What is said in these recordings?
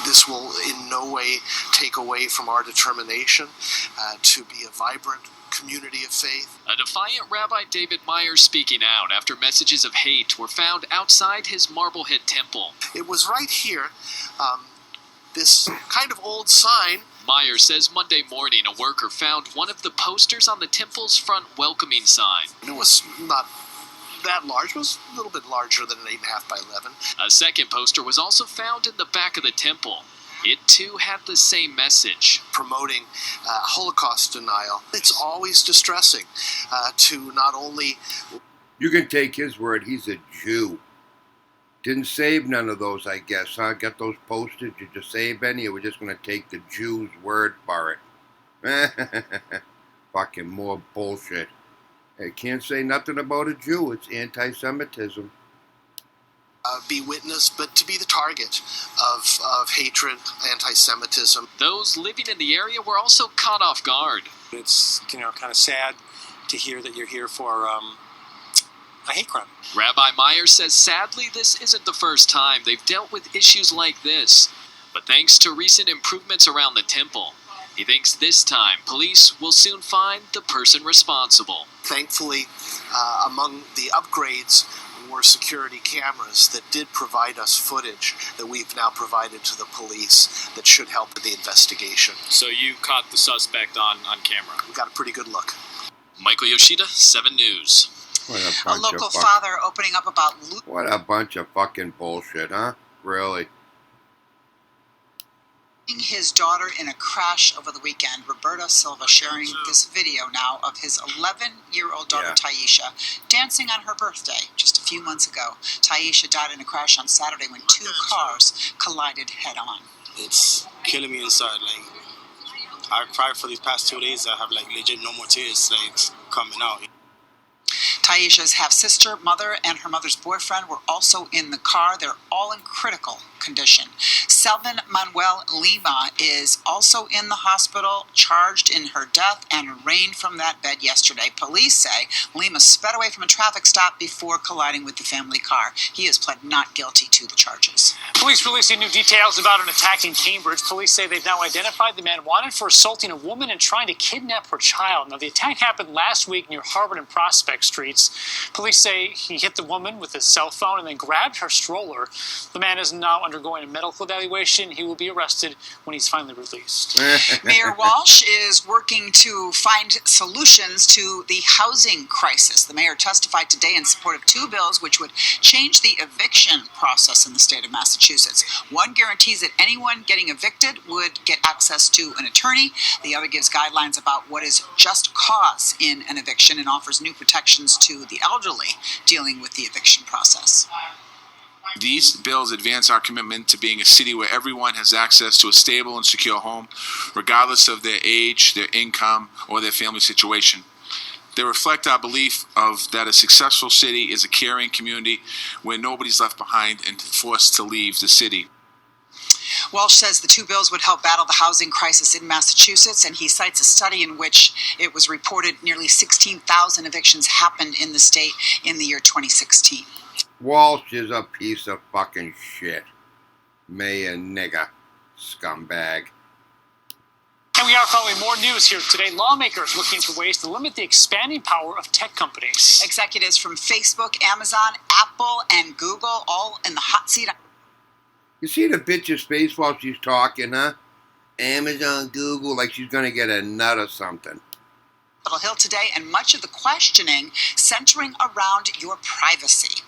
This will in no way take away from our determination to be a vibrant community of faith. A defiant Rabbi David Myers speaking out after messages of hate were found outside his Marblehead temple. It was right here, this kind of old sign. Myers says Monday morning a worker found one of the posters on the temple's front welcoming sign. It was not that large. It was a little bit larger than an 8.5 by 11. A second poster was also found in the back of the temple. It too had the same message. Promoting Holocaust denial. It's always distressing to not only... You can take his word, he's a Jew. Didn't save none of those, I guess, huh? Get those posted, did you save any, or we're just going to take the Jew's word for it? Fucking more bullshit. I can't say nothing about a Jew, it's anti-Semitism. Be witness, but to be the target of hatred, anti-Semitism. Those living in the area were also caught off guard. It's, kind of sad to hear that you're here for a hate crime. Rabbi Myers says sadly this isn't the first time they've dealt with issues like this. But thanks to recent improvements around the temple, he thinks this time police will soon find the person responsible. Thankfully, among the upgrades were security cameras that did provide us footage that we've now provided to the police that should help with the investigation. So you caught the suspect on camera? We got a pretty good look. Michael Yoshida, 7 News. A local father opening up about... What a bunch of fucking bullshit, huh? Really? His daughter in a crash over the weekend. Roberta Silva sharing this video now of his 11-year-old daughter Taisha dancing on her birthday just a few months ago. Taisha died in a crash on Saturday when 2 cars collided head-on. It's killing me inside. I cried for these past 2 days. I have legit no more tears coming out. Taisha's half-sister, mother, and her mother's boyfriend were also in the car. They're all in critical condition. Selvin Manuel Lima is also in the hospital, charged in her death, and arraigned from that bed yesterday. Police say Lima sped away from a traffic stop before colliding with the family car. He has pled not guilty to the charges. Police releasing new details about an attack in Cambridge. Police say they've now identified the man wanted for assaulting a woman and trying to kidnap her child. Now, the attack happened last week near Harvard and Prospect Streets. Police say he hit the woman with his cell phone and then grabbed her stroller. The man is now undergoing a medical evaluation. He will be arrested when he's finally released. Mayor Walsh is working to find solutions to the housing crisis. The mayor testified today in support of 2 bills which would change the eviction process in the state of Massachusetts. One guarantees that anyone getting evicted would get access to an attorney. The other gives guidelines about what is just cause in an eviction and offers new protections to the elderly dealing with the eviction process. These bills advance our commitment to being a city where everyone has access to a stable and secure home, regardless of their age, their income, or their family situation. They reflect our belief that a successful city is a caring community where nobody's left behind and forced to leave the city. Walsh says the 2 bills would help battle the housing crisis in Massachusetts, and he cites a study in which it was reported nearly 16,000 evictions happened in the state in the year 2016. Walsh is a piece of fucking shit. Mayor nigger. Scumbag. And we are following more news here today. Lawmakers looking for ways to limit the expanding power of tech companies. Executives from Facebook, Amazon, Apple, and Google all in the hot seat. You see the bitch's face while she's talking, huh? Amazon, Google, like she's gonna get a nut or something. Capitol Hill today, and much of the questioning centering around your privacy.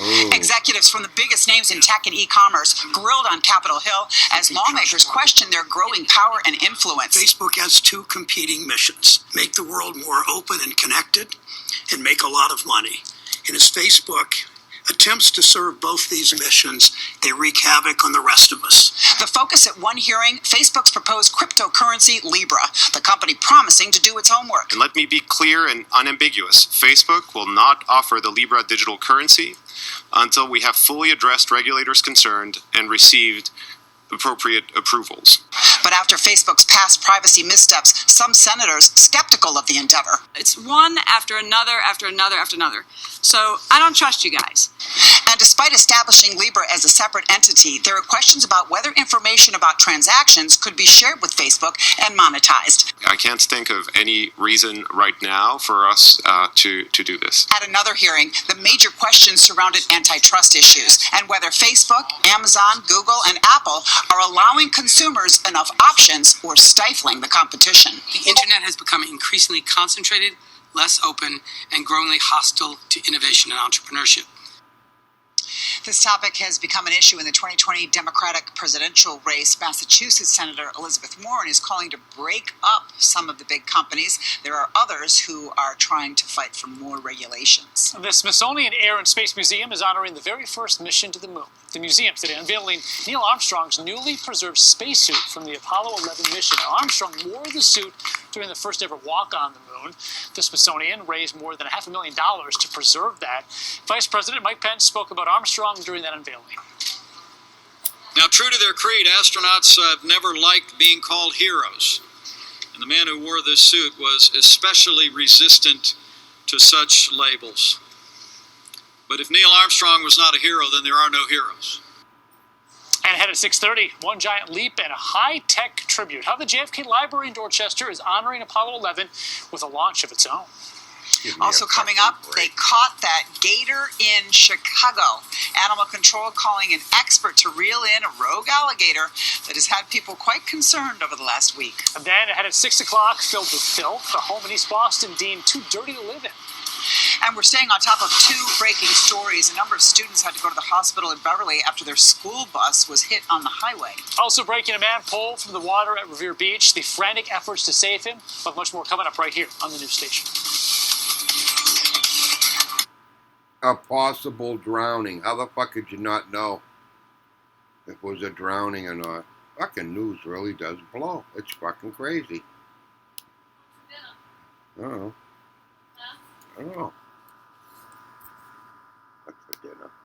Ooh. Executives from the biggest names in tech and e-commerce grilled on Capitol Hill as lawmakers question their growing power and influence. Facebook has 2 competing missions: make the world more open and connected, and make a lot of money. And as Facebook attempts to serve both these missions, they wreak havoc on the rest of us. The focus at one hearing, Facebook's proposed cryptocurrency Libra, the company promising to do its homework. And let me be clear and unambiguous. Facebook will not offer the Libra digital currency until we have fully addressed regulators concerned and received appropriate approvals. But after Facebook's past privacy missteps, some senators skeptical of the endeavor. It's one after another, after another, after another. So I don't trust you guys. And despite establishing Libra as a separate entity, there are questions about whether information about transactions could be shared with Facebook and monetized. I can't think of any reason right now for us to do this. At another hearing, the major questions surrounded antitrust issues and whether Facebook, Amazon, Google, and Apple are allowing consumers enough options or stifling the competition. The internet has become increasingly concentrated, less open, and growingly hostile to innovation and entrepreneurship. This topic has become an issue in the 2020 Democratic presidential race. Massachusetts Senator Elizabeth Warren is calling to break up some of the big companies. There are others who are trying to fight for more regulations. The Smithsonian Air and Space Museum is honoring the very first mission to the moon. The museum today unveiling Neil Armstrong's newly preserved spacesuit from the Apollo 11 mission. Now, Armstrong wore the suit during the first ever walk on the moon. The Smithsonian raised more than $500,000 to preserve that. Vice President Mike Pence spoke about Armstrong during that unveiling. Now, true to their creed, astronauts have never liked being called heroes. And the man who wore this suit was especially resistant to such labels. But if Neil Armstrong was not a hero, then there are no heroes. And ahead at 6:30, one giant leap and a high-tech tribute. How the JFK Library in Dorchester is honoring Apollo 11 with a launch of its own. Also coming up, they caught that gator in Chicago. Animal Control calling an expert to reel in a rogue alligator that has had people quite concerned over the last week. And then ahead at 6 o'clock, filled with filth, a home in East Boston deemed too dirty to live in. And we're staying on top of two breaking stories. A number of students had to go to the hospital in Beverly after their school bus was hit on the highway. Also breaking, a man pulled from the water at Revere Beach. The frantic efforts to save him. But much more coming up right here on the news station. A possible drowning. How the fuck could you not know if it was a drowning or not? Fucking news really does blow. It's fucking crazy. I don't know.